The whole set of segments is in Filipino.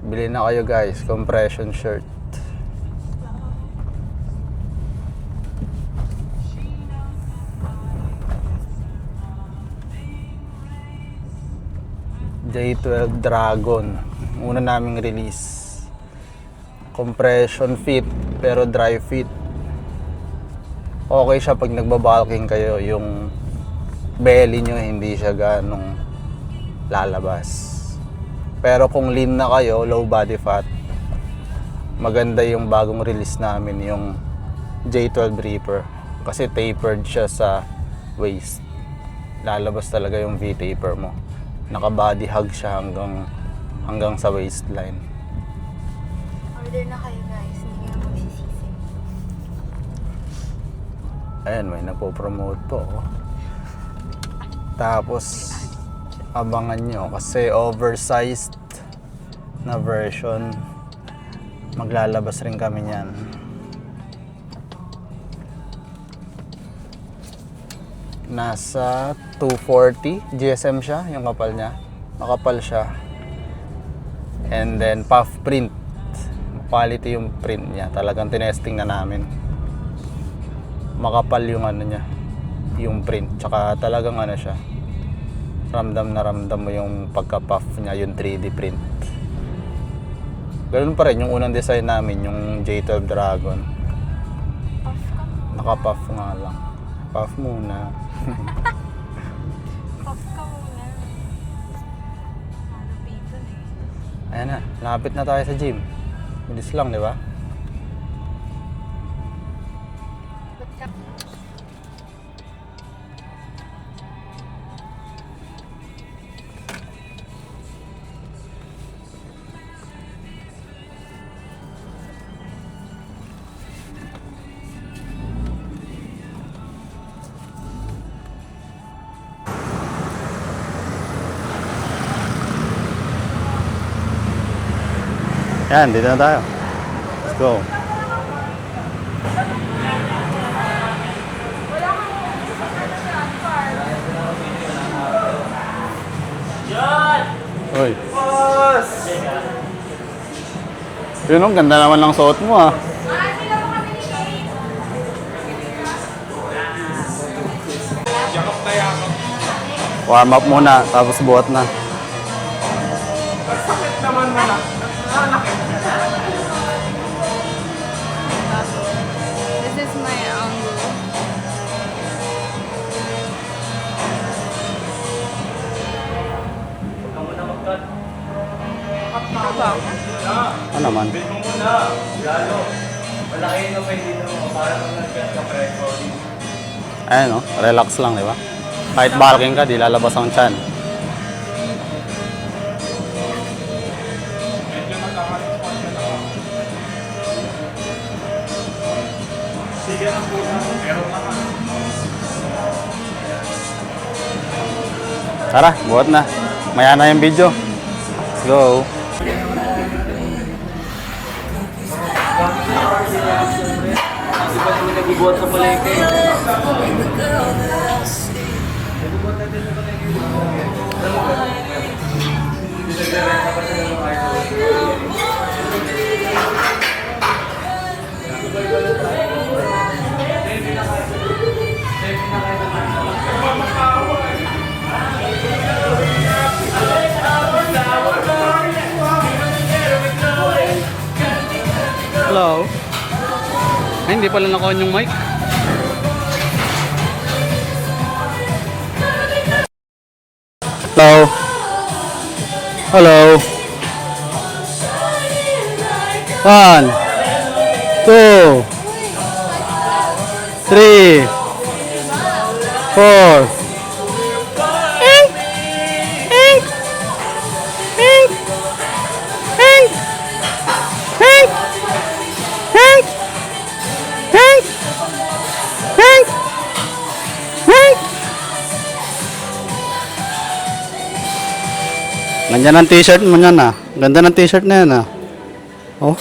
Bili na kayo guys, compression shirt. J12 Dragon, una naming release. Compression fit pero dry fit. Okay siya pag nagbabalking kayo, yung belly nyo hindi siya ganong lalabas. Pero kung lean na kayo, low body fat, maganda yung bagong release namin, yung J12 Reaper. Kasi tapered siya sa waist. Lalabas talaga yung V-taper mo. Naka-body hug siya hanggang sa waistline. Order na kayo guys, hindi nga magsisisi. Ayan, may napopromote po. Tapos, abangan nyo kasi oversized na version. Maglalabas rin kami niyan. Nasa 240 GSM siya, yung kapal niya. Makapal siya. And then puff print. Quality yung print niya. Talagang tinesting na namin. Makapal yung ano niya, yung print. Tsaka talagang ano siya, ramdam na ramdam mo yung pagka-puff niya, yung 3D print. Ganoon pa rin yung unang design namin, yung J12 Dragon. Puff ka muna. Naka-puff nga lang. Puff muna. Puff ka muna. Malapitan eh. Ayan na, lapit na tayo sa gym. Bilis lang, di ba? Ba't ka? Yan, dito na tayo. Let's go. Uy. Yun, ang ganda naman ng suot mo ah. Warm up muna, tapos buhat na. This is my angle. Ano ba ako? Ano naman? Ayan o, relax lang, di ba? Kahit barking ka, di lalabas ang tiyan. Tara, buhat na. Maya na yung video. Let's go. Di ba kami nagbubuhat sa palengke? Hello? Ay, hindi pala naka-on yung mic. Hello? Hello? 1, 2, 3, 4. Ganyan ang t-shirt mo yan ah. Ganda ng t-shirt na yan ah. Oh.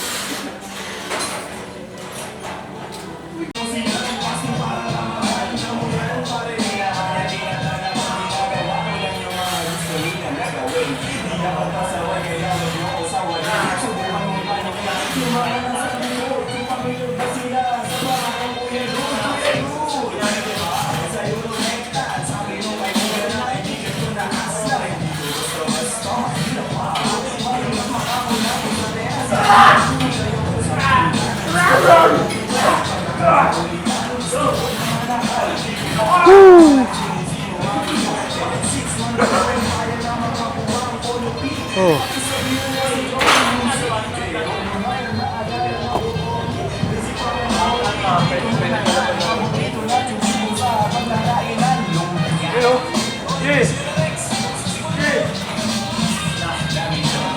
Oh.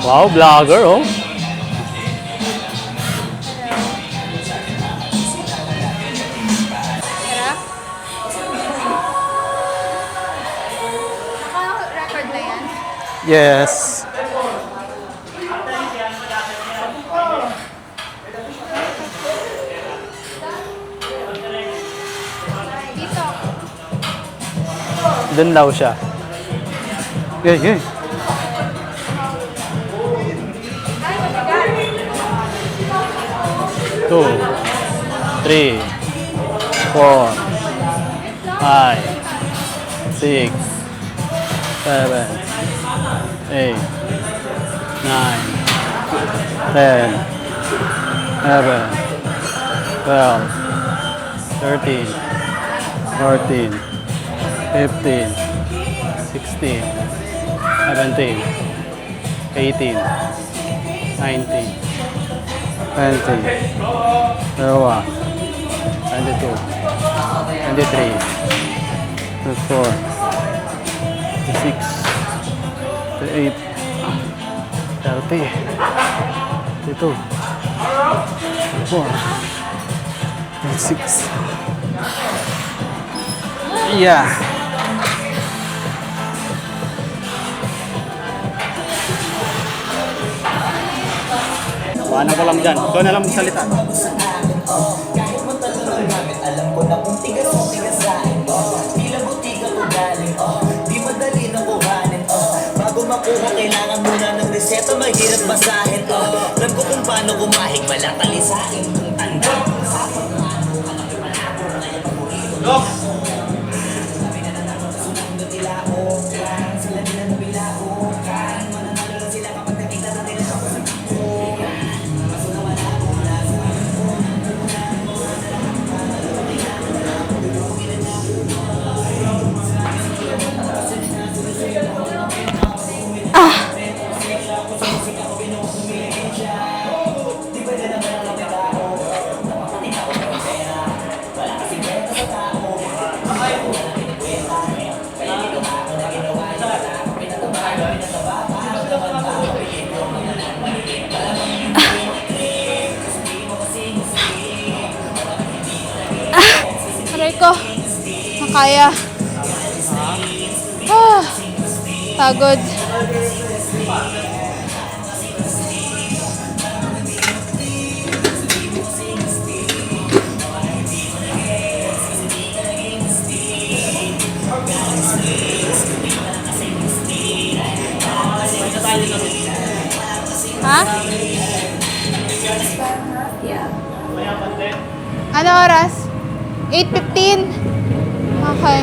Wow, vlogger, oh. Tara. Naka-record na yan? Yes. Dito. Doon daw siya. Yeah, yeah. Ay, mabigat. 2, 3, 4, 5, 6, 7, 8, 9, 10, 11, 12, 13, 14, 15, 16, 17, 18, 19, 20, 21, 22, 23, 24, 26, 28, 30, 32, 34, 36. Yeah. Paano ko lang dyan? Ikaw na lang magsalita. Alam ko na kung tigas mo tigasain tila butika ko galing di madali na kuhanin bago makuha kailangan muna ng reseta mahirap basahin alam ko kung paano kumahig walang talisain kung tanda Aray ko. Makaya. Ah, pagod. Ha? Ano oras? 8:15. Okay.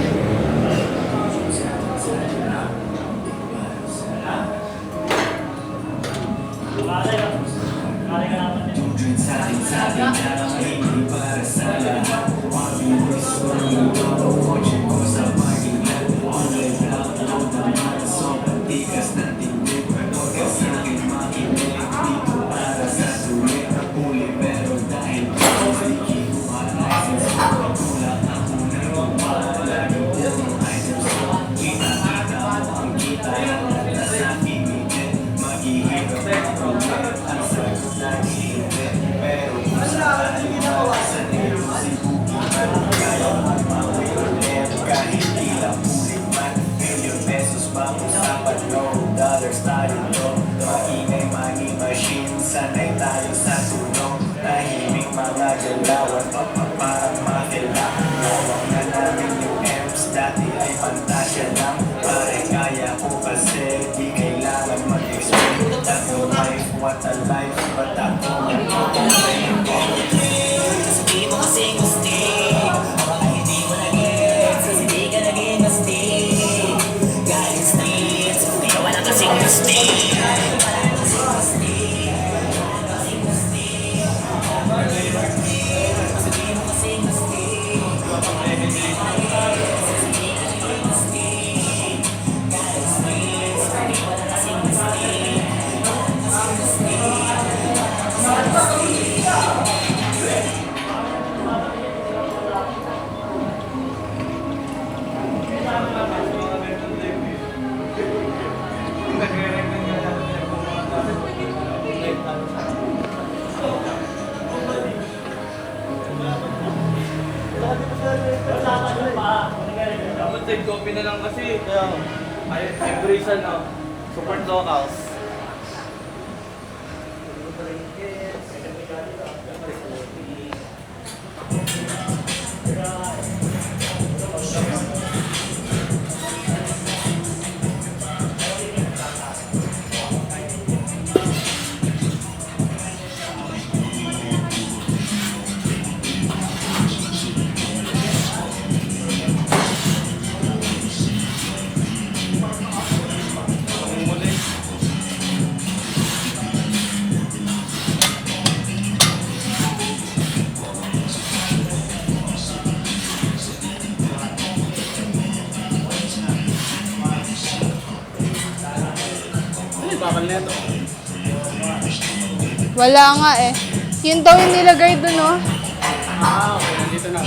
Sanay tayo sa tulong tahimik mga galawan parang makila lawang na namin yung M's dati ay pantasya lang pare kaya ko kasi di kailangan mag-explain tattoo life what a life but ako sabi mo kasi gusti baka hindi mo nag-gets hindi ka naging gusti galing streets kaya wala kasing gusti na lang kasi, kaya ay embrace na. Support locals. Ano yung bakal neto? Wala nga eh. Yun daw yung nilagay dun, oh. Ah, okay. Nandito na.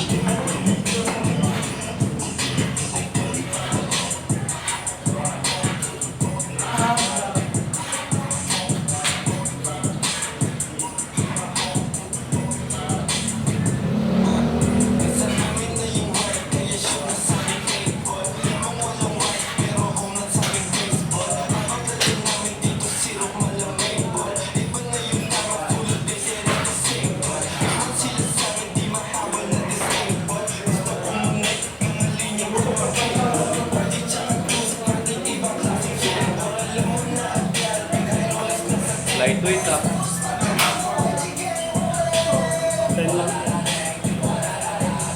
Lightweight ah.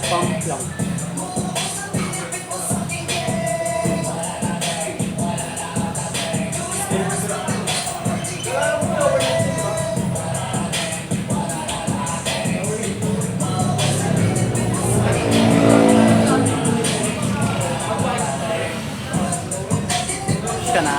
Pump lang. Ka na?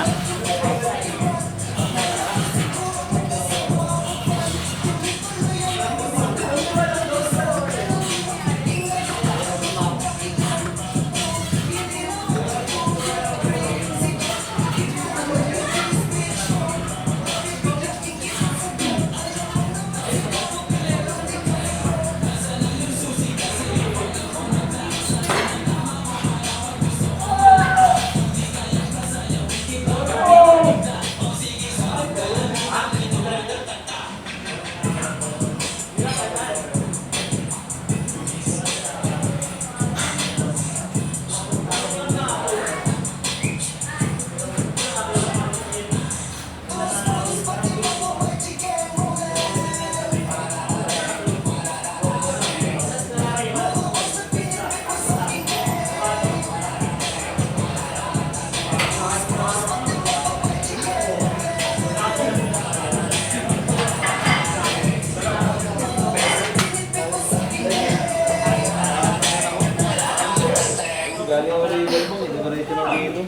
Galing ako rin mo, hindi ko rin ito ng dito.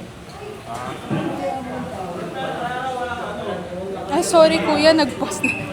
Ay, sorry kuya, nag-post na.